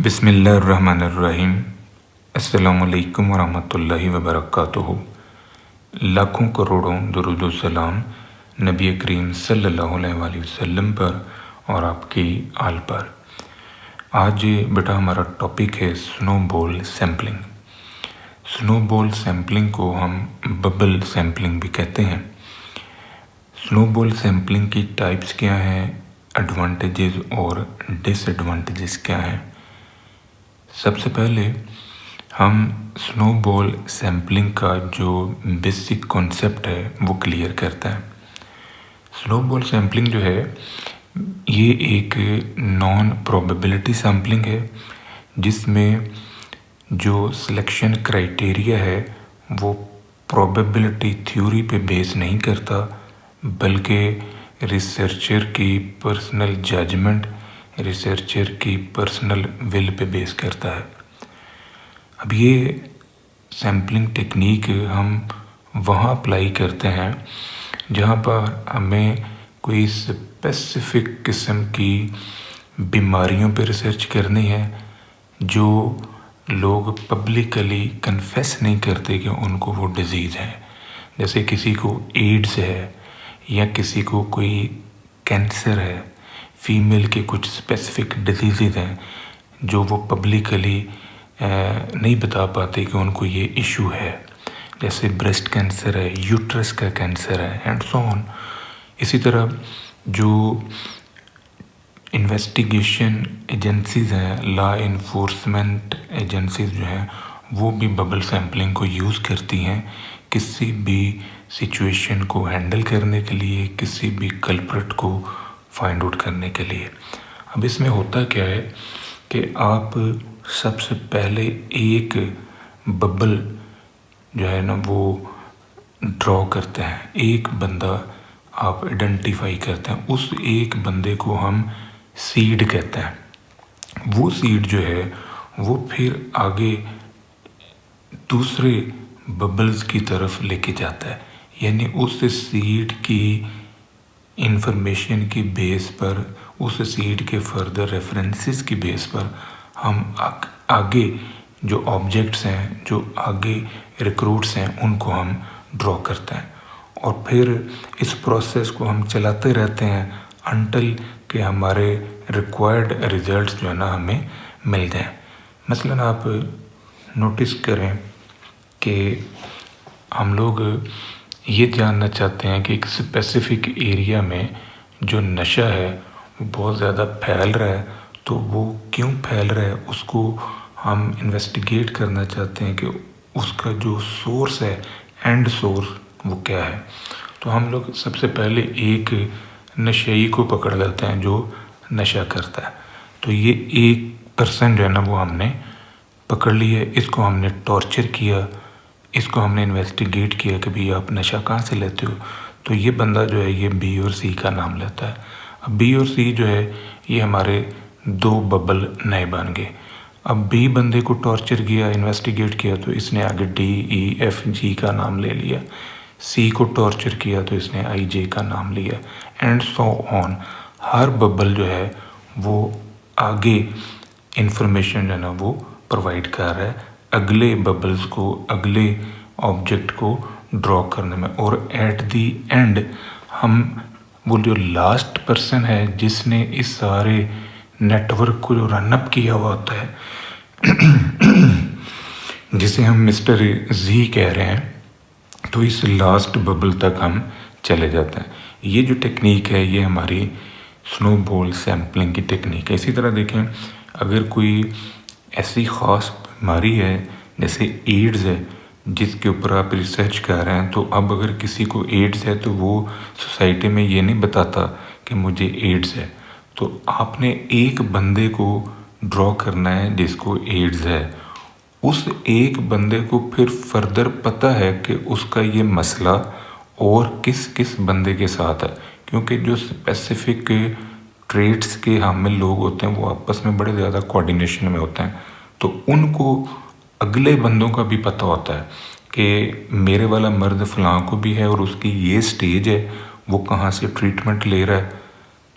बिस्मिल्लाहिर्रहमानिर्रहीम। अस्सलामुअलैकुम वरहमतुल्लाहि वबरकातुहू। लाखों करोड़ों दुरूद सलाम नबी करीम सल्लल्लाहु अलैहि वसल्लम पर और आपकी आल पर। आज बेटा हमारा टॉपिक है स्नोबॉल सैम्पलिंग। स्नोबॉल सैम्पलिंग को हम बबल सैम्पलिंग भी कहते हैं। स्नोबॉल सैम्पलिंग की टाइप्स क्या हैं, एडवांटेजेस और डिसएडवांटेजेस क्या हैं। सबसे पहले हम स्नोबॉल सैम्पलिंग का जो बेसिक कॉन्सेप्ट है वो क्लियर करता है। स्नोबॉल सैम्पलिंग जो है ये एक नॉन प्रोबेबिलिटी सैम्पलिंग है, जिसमें जो सिलेक्शन क्राइटेरिया है वो प्रोबेबिलिटी थ्योरी पे बेस नहीं करता, बल्कि रिसर्चर की पर्सनल जजमेंट, रिसर्चर की पर्सनल विल पे बेस करता है। अब ये सैम्पलिंग टेक्निक हम वहाँ अप्लाई करते हैं जहाँ पर हमें कोई स्पेसिफिक किस्म की बीमारियों पे रिसर्च करनी है जो लोग पब्लिकली कन्फेस नहीं करते कि उनको वो डिज़ीज़ है। जैसे किसी को एड्स है या किसी को कोई कैंसर है, फीमेल के कुछ स्पेसिफिक डिजीज़ हैं जो वो पब्लिकली नहीं बता पाते कि उनको ये इशू है। जैसे ब्रेस्ट कैंसर है, यूट्रस का कैंसर है एंड सो ऑन। इसी तरह जो इन्वेस्टिगेशन एजेंसीज़ हैं, लॉ इन्फोर्समेंट एजेंसीज़ जो हैं, वो भी बबल सैम्पलिंग को यूज़ करती हैं किसी भी सिचुएशन को हैंडल करने के लिए, किसी भी कल्प्रिट को फाइंड आउट करने के लिए। अब इसमें होता क्या है कि आप सबसे पहले एक बबल जो है ना वो ड्रॉ करते हैं, एक बंदा आप आइडेंटिफाई करते हैं, उस एक बंदे को हम सीड कहते हैं। वो सीड जो है वो फिर आगे दूसरे बबल्स की तरफ लेके जाता है, यानी उस सीड की इंफॉर्मेशन की बेस पर, उस सीड के फर्दर रेफरेंसेस की बेस पर हम आगे जो ऑब्जेक्ट्स हैं, जो आगे रिक्रूट्स हैं, उनको हम ड्रॉ करते हैं। और फिर इस प्रोसेस को हम चलाते रहते हैं अनटिल कि हमारे रिक्वायर्ड रिजल्ट्स जो है ना हमें मिल जाएं। मसलन आप नोटिस करें कि हम लोग ये जानना चाहते हैं कि एक स्पेसिफिक एरिया में जो नशा है वो बहुत ज़्यादा फैल रहा है, तो वो क्यों फैल रहा है उसको हम इन्वेस्टिगेट करना चाहते हैं कि उसका जो सोर्स है, एंड सोर्स वो क्या है। तो हम लोग सबसे पहले एक नशेई को पकड़ लेते हैं जो नशा करता है। तो ये एक पर्सन जो है ना वो हमने पकड़ लिया, इसको हमने टॉर्चर किया, इसको हमने इन्वेस्टिगेट किया कि भाई आप नशा कहाँ से लेते हो। तो ये बंदा जो है ये बी और सी का नाम लेता है। अब बी और सी जो है ये हमारे दो बबल नए बन गए। अब बी बंदे को टॉर्चर किया, इन्वेस्टिगेट किया, तो इसने आगे डी ई एफ जी का नाम ले लिया। सी को टॉर्चर किया तो इसने आई जे का नाम लिया, and so on. Her bubble जो है वो आगे इंफॉर्मेशन जो है ना वो प्रोवाइड कर रहा है अगले बबल्स को, अगले ऑब्जेक्ट को ड्रॉ करने में। और एट दी एंड हम वो जो लास्ट पर्सन है जिसने इस सारे नेटवर्क को जो रनअप किया हुआ होता है जिसे हम मिस्टर जी कह रहे हैं, तो इस लास्ट बबल तक हम चले जाते हैं। ये जो टेक्निक है ये हमारी स्नोबॉल सैम्पलिंग की टेक्निक है। इसी तरह देखें, अगर कोई ऐसी ख़ास बीमारी है जैसे एड्स है जिसके ऊपर आप रिसर्च कर रहे हैं, तो अब अगर किसी को एड्स है तो वो सोसाइटी में ये नहीं बताता कि मुझे एड्स है। तो आपने एक बंदे को ड्रॉ करना है जिसको एड्स है। उस एक बंदे को फिर फर्दर पता है कि उसका ये मसला और किस किस बंदे के साथ है, क्योंकि जो स्पेसिफिक ट्रेड्स के हामिल लोग होते हैं वो आपस में बड़े ज़्यादा कोऑर्डिनेशन में होते हैं। तो उनको अगले बंदों का भी पता होता है कि मेरे वाला मर्द फलां को भी है और उसकी ये स्टेज है, वो कहाँ से ट्रीटमेंट ले रहा है।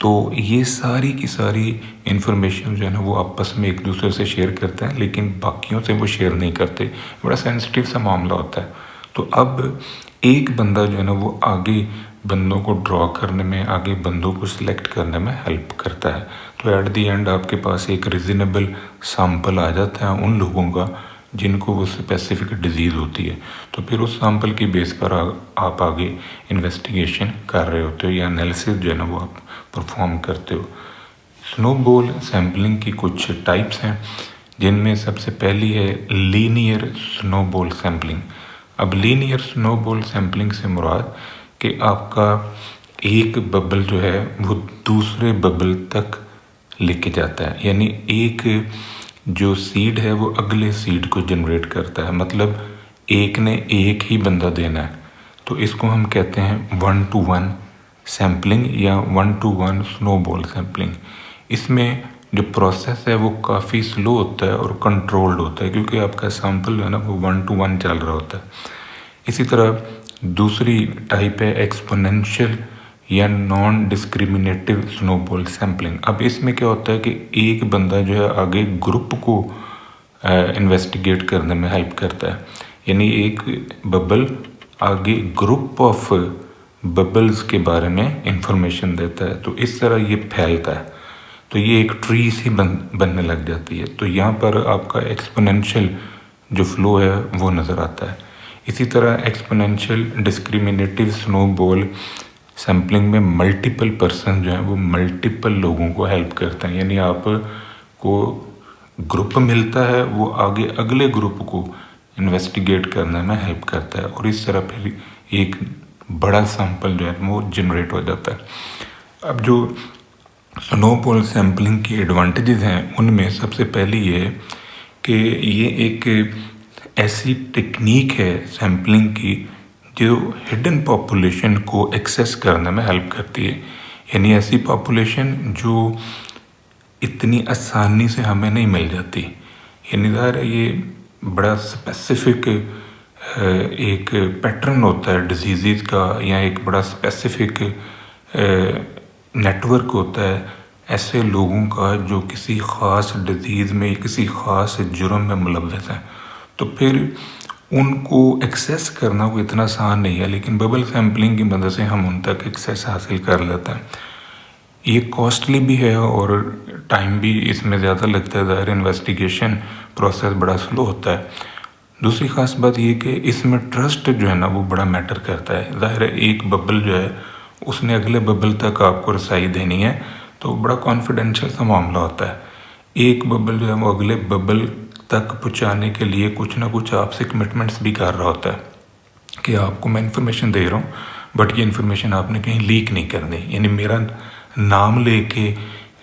तो ये सारी की सारी इन्फॉर्मेशन जो है ना वो आपस में एक दूसरे से शेयर करते हैं, लेकिन बाकियों से वो शेयर नहीं करते। बड़ा सेंसिटिव सा मामला होता है। तो अब एक बंदा जो है ना वो आगे बंदों को ड्रॉ करने में, आगे बंदों को सिलेक्ट करने में हेल्प करता है। तो एट दी एंड आपके पास एक रीज़नेबल सैंपल आ जाता है उन लोगों का जिनको वो स्पेसिफिक डिजीज़ होती है। तो फिर उस सैंपल की बेस पर आप आगे इन्वेस्टिगेशन कर रहे होते हो या एनालिसिस जो है ना वो आप परफॉर्म करते हो। स्नोबॉल सैम्पलिंग की कुछ टाइप्स हैं, जिनमें सबसे पहली है लीनियर स्नोबॉल सैम्पलिंग। अब लीनियर स्नोबॉल सैम्पलिंग से मुराद कि आपका एक बबल जो है वो दूसरे बबल तक लेके जाता है, यानी एक जो सीड है वो अगले सीड को जनरेट करता है। मतलब एक ने एक ही बंदा देना है, तो इसको हम कहते हैं 1-to-1 सैम्पलिंग या 1-to-1 स्नोबॉल सैम्पलिंग। इसमें जो प्रोसेस है वो काफ़ी स्लो होता है और कंट्रोल्ड होता है, क्योंकि आपका सैंपल जो है ना वो 1-to-1 चल रहा होता है। इसी तरह दूसरी टाइप है एक्सपोनेंशियल या नॉन डिस्क्रिमिनेटिव स्नोबॉल सैम्पलिंग। अब इसमें क्या होता है कि एक बंदा जो है आगे ग्रुप को इन्वेस्टिगेट करने में हेल्प करता है, यानी एक बबल आगे ग्रुप ऑफ बबल्स के बारे में इंफॉर्मेशन देता है। तो इस तरह ये फैलता है, तो ये एक ट्री सी बनने लग जाती है। तो यहाँ पर आपका एक्सपोनेंशियल जो फ्लो है वो नज़र आता है। इसी तरह एक्सपोनेंशियल डिस्क्रिमिनेटिव स्नोबॉल सैम्पलिंग में मल्टीपल पर्सन जो हैं वो मल्टीपल लोगों को हेल्प करते हैं, यानी आपको ग्रुप मिलता है वो आगे अगले ग्रुप को इन्वेस्टिगेट करने में हेल्प करता है, और इस तरह फिर एक बड़ा सैंपल जो है वो जनरेट हो जाता है। अब जो स्नोबॉल सैम्पलिंग की एडवांटेजेस हैं उनमें सबसे पहली ये है कि ये एक ऐसी टेक्निक है सैम्पलिंग की जो हिडन पॉपुलेशन को एक्सेस करने में हेल्प करती है, यानी ऐसी पॉपुलेशन जो इतनी आसानी से हमें नहीं मिल जाती। यानी ज़ाहिर है ये बड़ा स्पेसिफिक एक पैटर्न होता है डिजीज़ का, या एक बड़ा स्पेसिफिक नेटवर्क होता है ऐसे लोगों का जो किसी ख़ास डिजीज़ में, किसी ख़ास जुर्म में मुलव्वस हैं। तो फिर उनको एक्सेस करना वो इतना आसान नहीं है, लेकिन बबल सैम्पलिंग की मदद से हम उन तक एक्सेस हासिल कर लेते हैं। ये कॉस्टली भी है और टाइम भी इसमें ज़्यादा लगता है, ज़ाहिर इन्वेस्टिगेशन प्रोसेस बड़ा स्लो होता है। दूसरी ख़ास बात ये कि इसमें ट्रस्ट जो है ना वो बड़ा मैटर करता है। ज़ाहिर है एक बबल जो है उसने अगले बबल तक आपको रसाई देनी है, तो बड़ा कॉन्फिडेंशियल सा मामला होता है। एक बबल जो है वो अगले बबल तक पहुंचाने के लिए कुछ ना कुछ आपसे कमिटमेंट्स भी कर रहा होता है कि आपको मैं इन्फॉर्मेशन दे रहा हूँ, बट ये इन्फॉर्मेशन आपने कहीं लीक नहीं करनी, यानी मेरा नाम लेके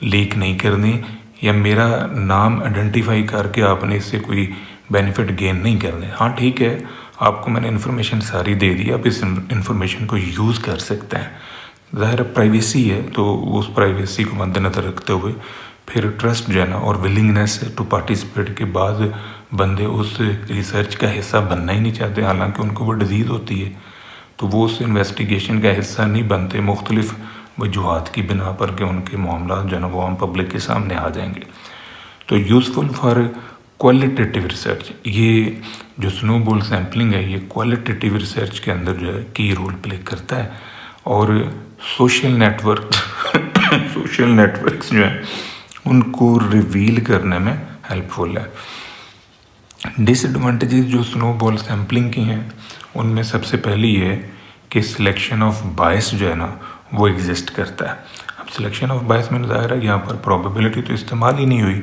लीक नहीं करनी, या मेरा नाम आइडेंटिफाई करके आपने इससे कोई बेनिफिट गेन नहीं करने। हाँ ठीक है, आपको मैंने इन्फॉर्मेशन सारी दे दी, आप इस इन्फॉर्मेशन को यूज़ कर सकते हैं। ज़ाहिर प्राइवेसी है, तो उस प्राइवेसी को मद्देनज़र रखते हुए फिर ट्रस्ट जो है ना और विलिंगनेस टू पार्टिसिपेट के बाद बंदे उस रिसर्च का हिस्सा बनना ही नहीं चाहते, हालांकि उनको वो डिजीज़ होती है, तो वो उस इन्वेस्टिगेशन का हिस्सा नहीं बनते, मुख्तलिफ वजूहात की बिना पर के उनके मामला जो है ना वो आम पब्लिक के सामने आ जाएंगे। तो यूज़फुल फॉर क्वालिटेटिव रिसर्च, ये जो स्नोबॉल सैम्पलिंग है ये क्वालिटेटिव रिसर्च के अंदर जो है की रोल प्ले करता है, और सोशल नेटवर्क्स जो है उनको रिवील करने में हेल्पफुल है। डिसएडवांटेजेस जो स्नोबॉल सैम्पलिंग की हैं उनमें सबसे पहली ये है कि सिलेक्शन ऑफ बायस जो है ना वो एग्जिस्ट करता है। अब सिलेक्शन ऑफ बायस में ज़ाहिर है यहाँ पर प्रोबेबिलिटी तो इस्तेमाल ही नहीं हुई,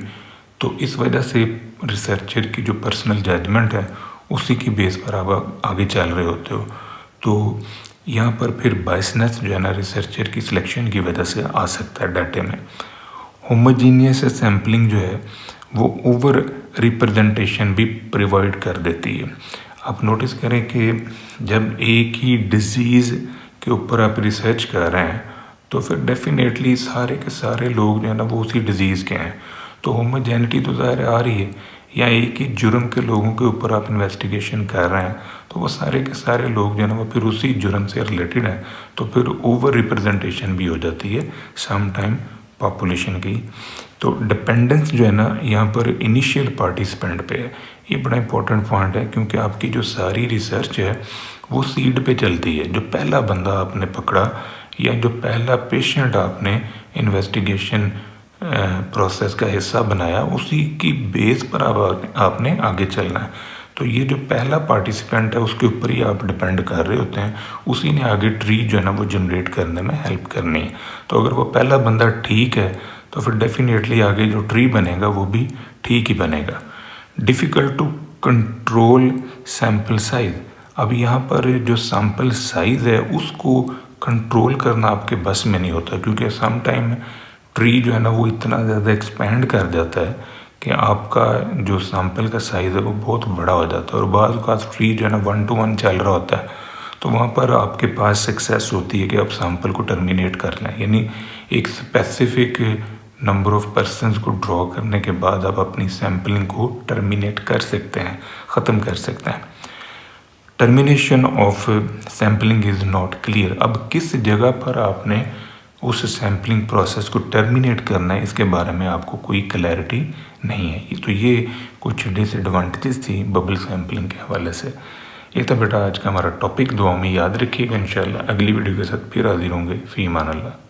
तो इस वजह से रिसर्चर की जो पर्सनल जजमेंट है उसी की बेस पर आप आगे चल रहे होते हो। तो यहाँ पर फिर बायसनेस जो है ना रिसर्चर की सिलेक्शन की वजह से आ सकता है डाटे में। होमोजीनियस सैम्पलिंग जो है वो ओवर रिप्रेजेंटेशन भी प्रोवाइड कर देती है। आप नोटिस करें कि जब एक ही डिजीज़ के ऊपर आप रिसर्च कर रहे हैं तो फिर डेफिनेटली सारे के सारे लोग जो है ना वो उसी डिजीज़ के हैं, तो होमोजेनिटी तो ज़ाहिर आ रही है। या एक ही जुर्म के लोगों के ऊपर आप इन्वेस्टिगेशन कर रहे हैं तो वो सारे के सारे लोग जो है ना वो फिर उसी जुर्म से रिलेटेड हैं, तो फिर ओवर रिप्रेजेंटेशन भी हो जाती है सम टाइम पॉपुलेशन की। तो डिपेंडेंस जो है ना यहाँ पर इनिशियल पार्टिसिपेंट पे है। ये बड़ा इंपॉर्टेंट पॉइंट है, क्योंकि आपकी जो सारी रिसर्च है वो सीड पे चलती है। जो पहला बंदा आपने पकड़ा या जो पहला पेशेंट आपने इन्वेस्टिगेशन प्रोसेस का हिस्सा बनाया, उसी की बेस पर आपने आगे चलना है। तो ये जो पहला पार्टिसिपेंट है उसके ऊपर ही आप डिपेंड कर रहे होते हैं, उसी ने आगे ट्री जो है ना वो जनरेट करने में हेल्प करनी है। तो अगर वो पहला बंदा ठीक है तो फिर डेफिनेटली आगे जो ट्री बनेगा वो भी ठीक ही बनेगा। Difficult to control sample size. अब यहाँ पर जो सैम्पल साइज़ है उसको कंट्रोल करना आपके बस में नहीं होता, क्योंकि सम टाइम ट्री जो है ना वो इतना ज़्यादा एक्सपेंड कर जाता है कि आपका जो सैम्पल का साइज़ है वो बहुत बड़ा हो जाता है, और बाज़ औक़ात ट्री जो है ना 1 to 1 चल रहा होता है। तो वहाँ पर आपके पास सक्सेस होती है कि आप सैम्पल को टर्मिनेट कर लें, यानी एक स्पेसिफिक नंबर ऑफ़ पर्सनस को ड्रॉ करने के बाद आप अपनी सैम्पलिंग को टर्मिनेट कर सकते हैं, ख़त्म कर सकते हैं। Termination of sampling is not clear. अब किस जगह पर आपने उस सैम्पलिंग प्रोसेस को टर्मिनेट करना है, इसके बारे में आपको कोई क्लैरिटी नहीं है। तो ये कुछ डिसएडवांटेजेस थी बबल सैम्पलिंग के हवाले से। ये था बेटा आज का हमारा टॉपिक। दुआ में याद रखिएगा। इंशाल्लाह अगली वीडियो के साथ फिर हाजिर होंगे। फ़ी अमान अल्लाह।